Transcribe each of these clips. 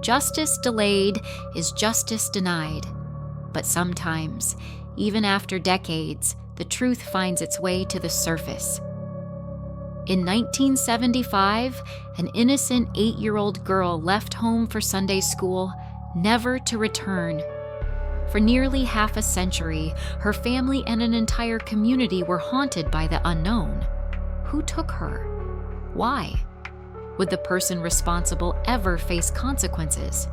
Justice delayed is justice denied. But sometimes, even after decades, the truth finds its way to the surface. In 1975, an innocent 8-year-old girl left home for Sunday school, never to return. For nearly half a century, her family and an entire community were haunted by the unknown. Who took her? Why? Would the person responsible ever face consequences?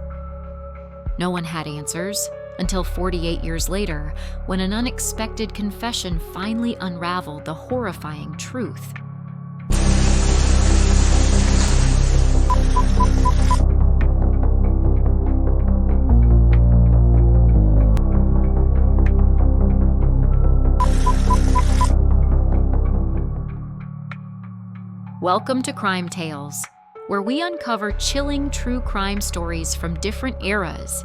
No one had answers until 48 years later, when an unexpected confession finally unraveled the horrifying truth. Welcome to Crime Tales, where we uncover chilling true crime stories from different eras.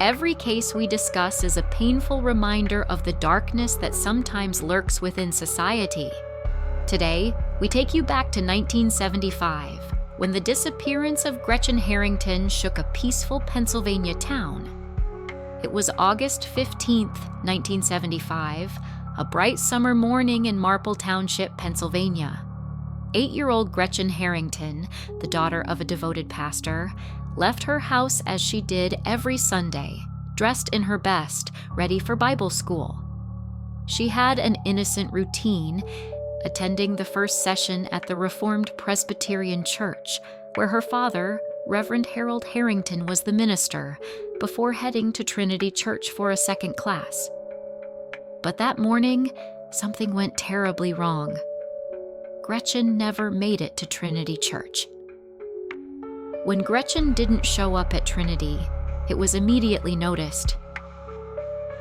Every case we discuss is a painful reminder of the darkness that sometimes lurks within society. Today, we take you back to 1975, when the disappearance of Gretchen Harrington shook a peaceful Pennsylvania town. It was August 15th, 1975, a bright summer morning in Marple Township, Pennsylvania. 8-year-old Gretchen Harrington, the daughter of a devoted pastor, left her house as she did every Sunday, dressed in her best, ready for Bible school. She had an innocent routine, attending the first session at the Reformed Presbyterian Church, where her father, Reverend Harold Harrington, was the minister, before heading to Trinity Church for a second class. But that morning, something went terribly wrong. Gretchen never made it to Trinity Church. When Gretchen didn't show up at Trinity, it was immediately noticed.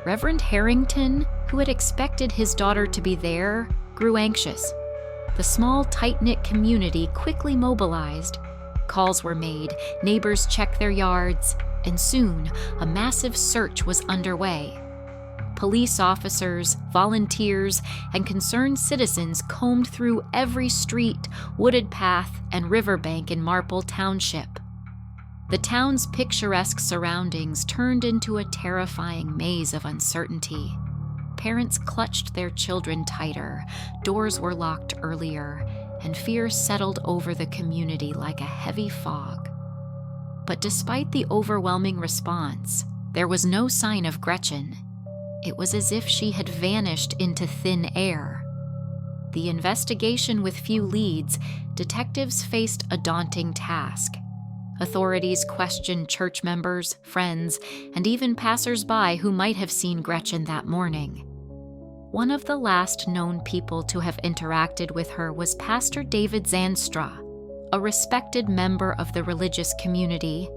Reverend Harrington, who had expected his daughter to be there, grew anxious. The small, tight-knit community quickly mobilized. Calls were made, neighbors checked their yards, and soon a massive search was underway. Police officers, volunteers, and concerned citizens combed through every street, wooded path, and riverbank in Marple Township. The town's picturesque surroundings turned into a terrifying maze of uncertainty. Parents clutched their children tighter, doors were locked earlier, and fear settled over the community like a heavy fog. But despite the overwhelming response, there was no sign of Gretchen. It was as if she had vanished into thin air. The investigation with few leads, detectives faced a daunting task. Authorities questioned church members, friends, and even passers-by who might have seen Gretchen that morning. One of the last known people to have interacted with her was Pastor David Zandstra, a respected member of the religious community.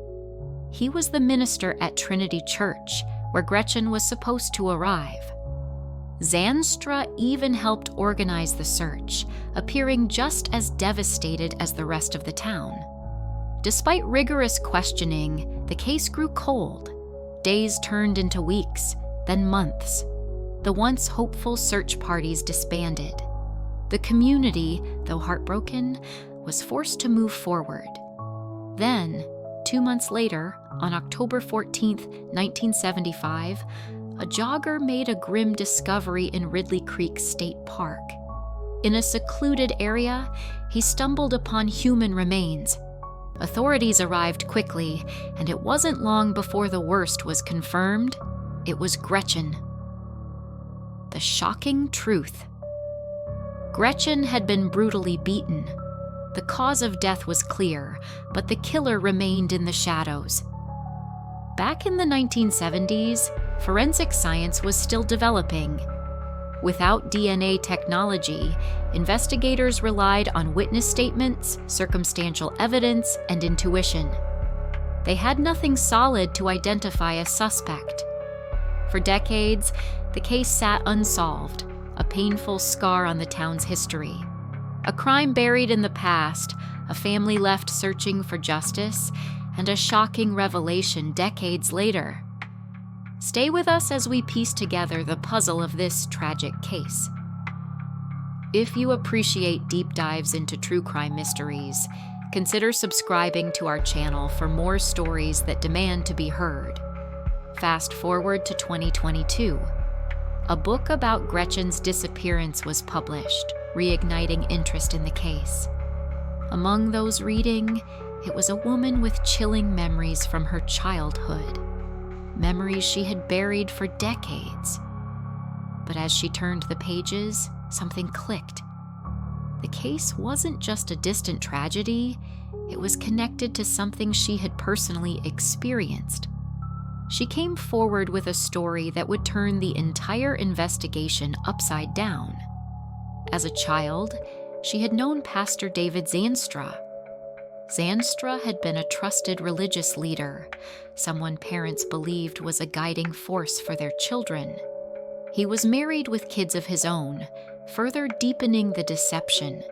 He was the minister at Trinity Church, where Gretchen was supposed to arrive. Zandstra even helped organize the search, appearing just as devastated as the rest of the town. Despite rigorous questioning, the case grew cold. Days turned into weeks, then months. The once hopeful search parties disbanded. The community, though heartbroken, was forced to move forward. Then, 2 months later, on October 14, 1975, a jogger made a grim discovery in Ridley Creek State Park. In a secluded area, he stumbled upon human remains. Authorities arrived quickly, and it wasn't long before the worst was confirmed. It was Gretchen. The shocking truth. Gretchen had been brutally beaten. The cause of death was clear, but the killer remained in the shadows. Back in the 1970s, forensic science was still developing. Without DNA technology, investigators relied on witness statements, circumstantial evidence, and intuition. They had nothing solid to identify a suspect. For decades, the case sat unsolved, a painful scar on the town's history. A crime buried in the past, a family left searching for justice, and a shocking revelation decades later. Stay with us as we piece together the puzzle of this tragic case. If you appreciate deep dives into true crime mysteries, Consider subscribing to our channel for more stories that demand to be heard. Fast forward to 2022. A book about Gretchen's disappearance was published, reigniting interest in the case. Among those reading, it was a woman with chilling memories from her childhood, memories she had buried for decades. But as she turned the pages, something clicked. The case wasn't just a distant tragedy, it was connected to something she had personally experienced. She came forward with a story that would turn the entire investigation upside down. As a child, she had known Pastor David Zandstra. Zandstra had been a trusted religious leader, someone parents believed was a guiding force for their children. He was married with kids of his own, further deepening the deception.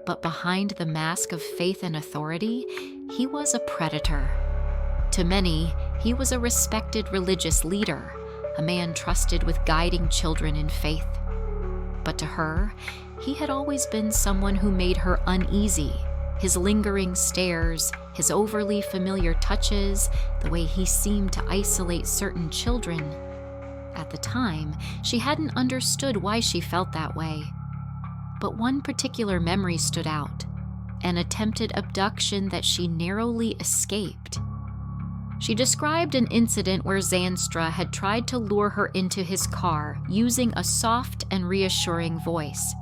But behind the mask of faith and authority, he was a predator. To many, he was a respected religious leader, a man trusted with guiding children in faith. But to her, he had always been someone who made her uneasy. His lingering stares, his overly familiar touches, the way he seemed to isolate certain children. At the time, she hadn't understood why she felt that way. But one particular memory stood out, an attempted abduction that she narrowly escaped. She described an incident where Zandstra had tried to lure her into his car using a soft and reassuring voice.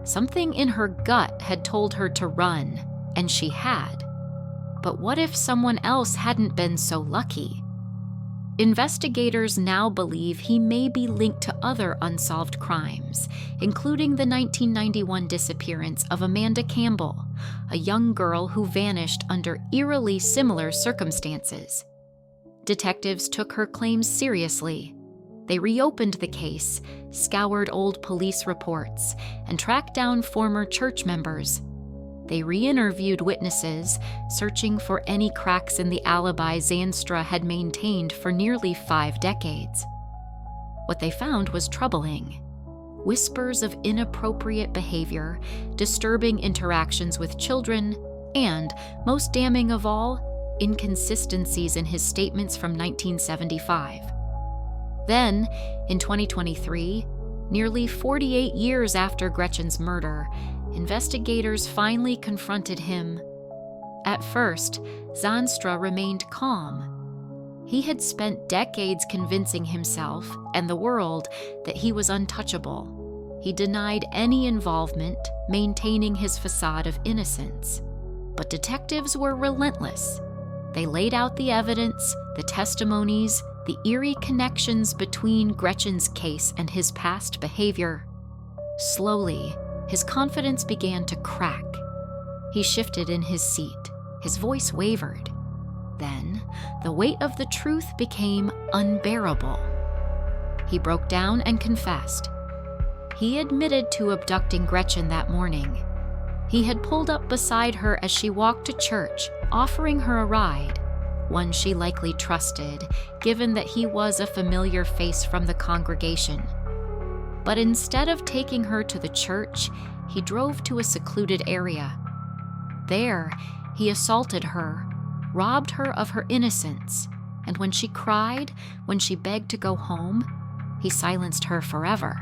Something in her gut had told her to run, and she had. But what if someone else hadn't been so lucky? Investigators now believe he may be linked to other unsolved crimes, including the 1991 disappearance of Amanda Campbell, a young girl who vanished under eerily similar circumstances. Detectives took her claims seriously. They reopened the case, scoured old police reports, and tracked down former church members. They re-interviewed witnesses, searching for any cracks in the alibi Zandstra had maintained for nearly 5 decades. What they found was troubling. Whispers of inappropriate behavior, disturbing interactions with children, and, most damning of all, inconsistencies in his statements from 1975. Then, in 2023, nearly 48 years after Gretchen's murder, investigators finally confronted him. At first, Zandstra remained calm. He had spent decades convincing himself and the world that he was untouchable. He denied any involvement, maintaining his facade of innocence. But detectives were relentless. They laid out the evidence, the testimonies, the eerie connections between Gretchen's case and his past behavior. Slowly, his confidence began to crack. He shifted in his seat. His voice wavered. Then, the weight of the truth became unbearable. He broke down and confessed. He admitted to abducting Gretchen that morning. He had pulled up beside her as she walked to church, offering her a ride, one she likely trusted, given that he was a familiar face from the congregation. But instead of taking her to the church, he drove to a secluded area. There, he assaulted her, robbed her of her innocence, and when she cried, when she begged to go home, he silenced her forever.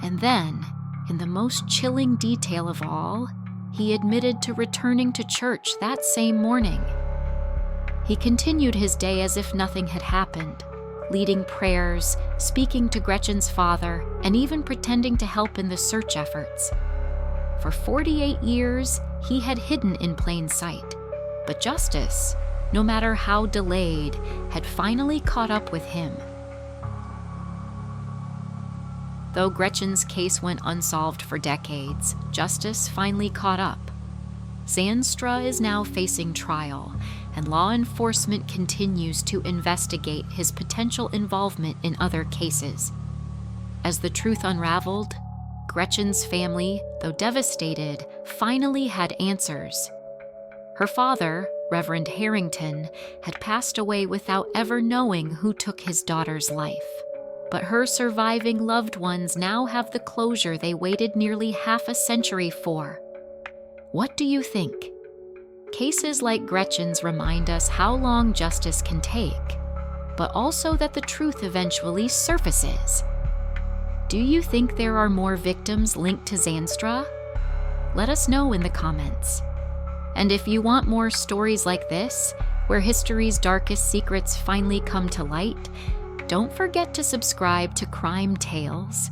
And then, in the most chilling detail of all, he admitted to returning to church that same morning. He continued his day as if nothing had happened, leading prayers, speaking to Gretchen's father, and even pretending to help in the search efforts. For 48 years, he had hidden in plain sight, but justice, no matter how delayed, had finally caught up with him. Though Gretchen's case went unsolved for decades, justice finally caught up. Zandstra is now facing trial, and law enforcement continues to investigate his potential involvement in other cases. As the truth unraveled, Gretchen's family, though devastated, finally had answers. Her father, Reverend Harrington, had passed away without ever knowing who took his daughter's life. But her surviving loved ones now have the closure they waited nearly half a century for. What do you think? Cases like Gretchen's remind us how long justice can take, but also that the truth eventually surfaces. Do you think there are more victims linked to Zandstra? Let us know in the comments. And if you want more stories like this, where history's darkest secrets finally come to light, don't forget to subscribe to Crime Tales.